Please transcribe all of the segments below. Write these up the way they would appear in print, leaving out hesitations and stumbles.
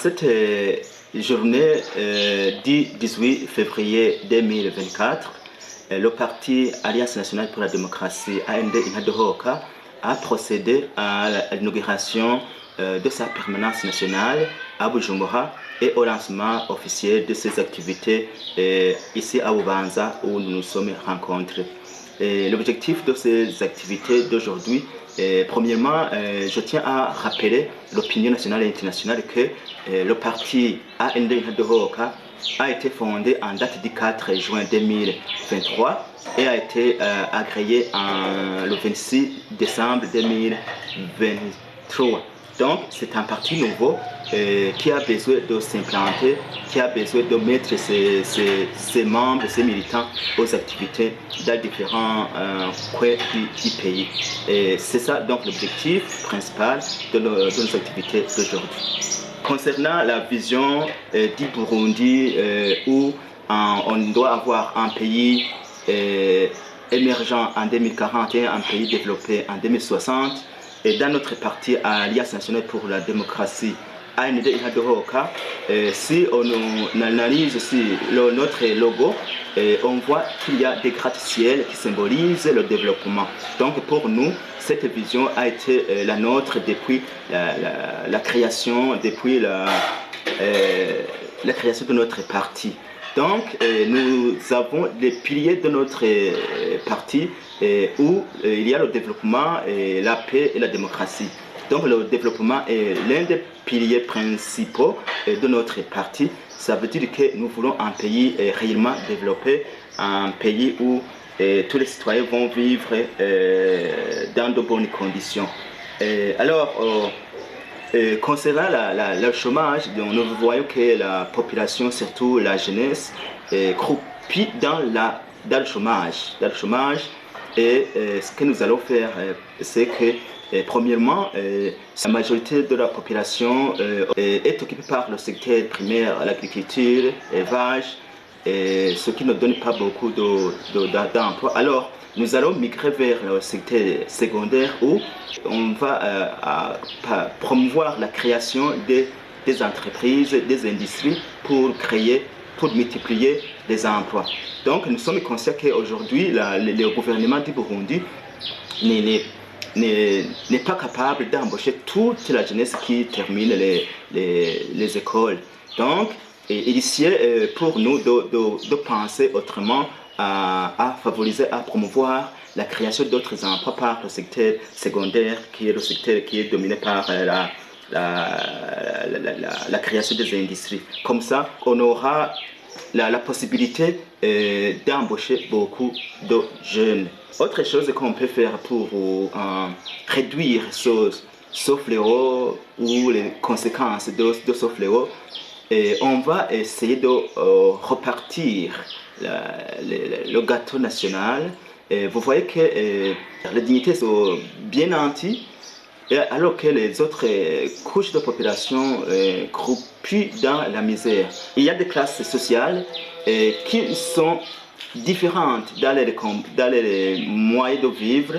cette journée du 18 février 2024, le parti Alliance nationale pour la démocratie, AND Inadohoka, a procédé à l'inauguration de sa permanence nationale à Bujumbura et au lancement officiel de ses activités ici à Bubanza où nous nous sommes rencontrés. L'objectif de ces activités d'aujourd'hui, premièrement, je tiens à rappeler l'opinion nationale et internationale que le parti AND Inadohoka a été fondé en date du 4 juin 2023 et a été agréé le 26 décembre 2023. Donc, c'est un parti nouveau qui a besoin de s'implanter, qui a besoin de mettre ses membres, ses militants aux activités dans différents coins du pays. Et c'est ça donc l'objectif principal de nos activités d'aujourd'hui. Concernant la vision du Burundi où on doit avoir un pays émergent en 2041, un pays développé en 2060, et dans notre parti Alliance nationale pour la démocratie, AND Inadohoka, si on analyse notre logo, on voit qu'il y a des gratte-ciel qui symbolisent le développement. Donc pour nous, cette vision a été la nôtre depuis la création, depuis la création de notre parti. Donc nous avons les piliers de notre parti où il y a le développement, la paix et la démocratie. Donc le développement est l'un des piliers principaux de notre parti. Ça veut dire que nous voulons un pays réellement développé, un pays où tous les citoyens vont vivre dans de bonnes conditions. Concernant le chômage, nous voyons que la population, surtout la jeunesse, croupit dans le chômage. Et ce que nous allons faire, c'est que premièrement, la majorité de la population est occupée par le secteur primaire, l'agriculture, l'élevage, ce qui ne donne pas beaucoup d'emplois. Alors, nous allons migrer vers le secteur secondaire où on va promouvoir la création des entreprises, des industries pour multiplier les emplois. Donc, nous sommes conscients qu'aujourd'hui, le gouvernement du Burundi n'est pas capable d'embaucher toute la jeunesse qui termine les écoles. Donc, il est pour nous de penser autrement à favoriser, à promouvoir la création d'autres emplois par le secteur secondaire, qui est le secteur qui est dominé par la création des industries. Comme ça, on aura la possibilité d'embaucher beaucoup de jeunes. Autre chose qu'on peut faire pour réduire ce fléau ou les conséquences de ce fléau, on va essayer de repartir le gâteau national. Vous voyez que les dignités sont bien nanties, alors que les autres couches de population croupissent dans la misère. Il y a des classes sociales qui sont différentes dans les moyens de vivre.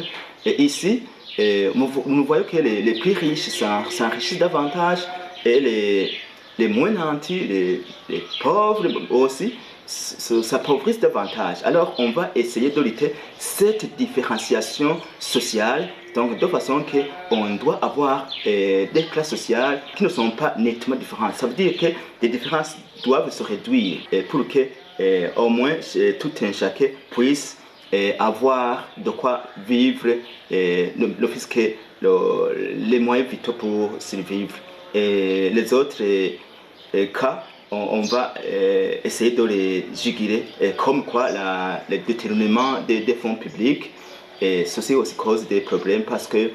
Et ici, nous voyons que les plus riches s'enrichissent davantage et les moins nantis, les pauvres aussi, s'appauvrissent davantage. Alors, on va essayer de lutter cette différenciation sociale, donc de façon qu'on doit avoir des classes sociales qui ne sont pas nettement différentes. Ça veut dire que les différences doivent se réduire pour que au moins tout un chacun puisse avoir de quoi vivre, le fait que les moyens vitaux pour survivre. Et les autres cas, on va essayer de les juguler, comme quoi le détournement des fonds publics, et ceci aussi cause des problèmes parce que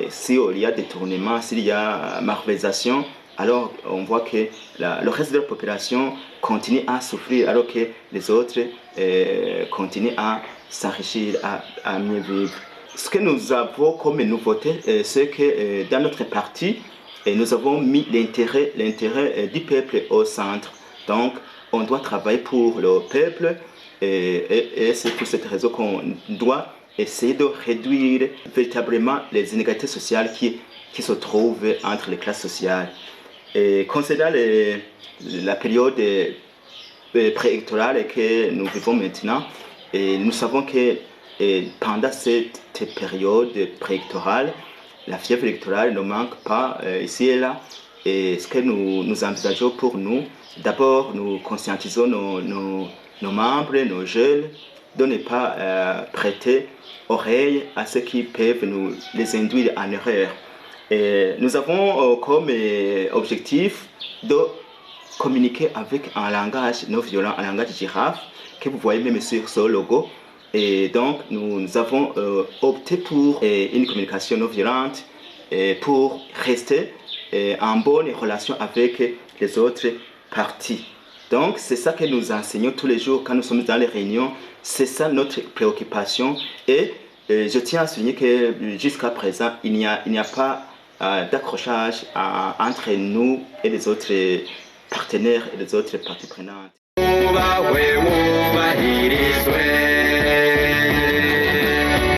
s'il y a détournement, s'il y a malversation, alors on voit que le reste de la population continue à souffrir alors que les autres continuent à s'enrichir, à mieux vivre. Ce que nous avons comme nouveauté, c'est que dans notre parti, nous avons mis l'intérêt du peuple au centre. Donc, on doit travailler pour le peuple et c'est pour cette raison qu'on doit essayer de réduire véritablement les inégalités sociales qui se trouvent entre les classes sociales. Et concernant la période préélectorale que nous vivons maintenant, nous savons que pendant cette période préélectorale, la fièvre électorale ne manque pas ici et là. Et ce que nous envisageons pour nous, d'abord nous conscientisons nos membres, nos jeunes, de ne pas prêter oreille à ceux qui peuvent nous les induire en erreur. Et nous avons comme objectif de communiquer avec un langage non violent, un langage girafe, que vous voyez même sur ce logo. Et donc, nous avons opté pour une communication non violente pour rester en bonne relation avec les autres parties. Donc, c'est ça que nous enseignons tous les jours quand nous sommes dans les réunions. C'est ça notre préoccupation. Et je tiens à souligner que jusqu'à présent, il n'y a pas d'accrochage entre nous et les autres partenaires et les autres parties prenantes.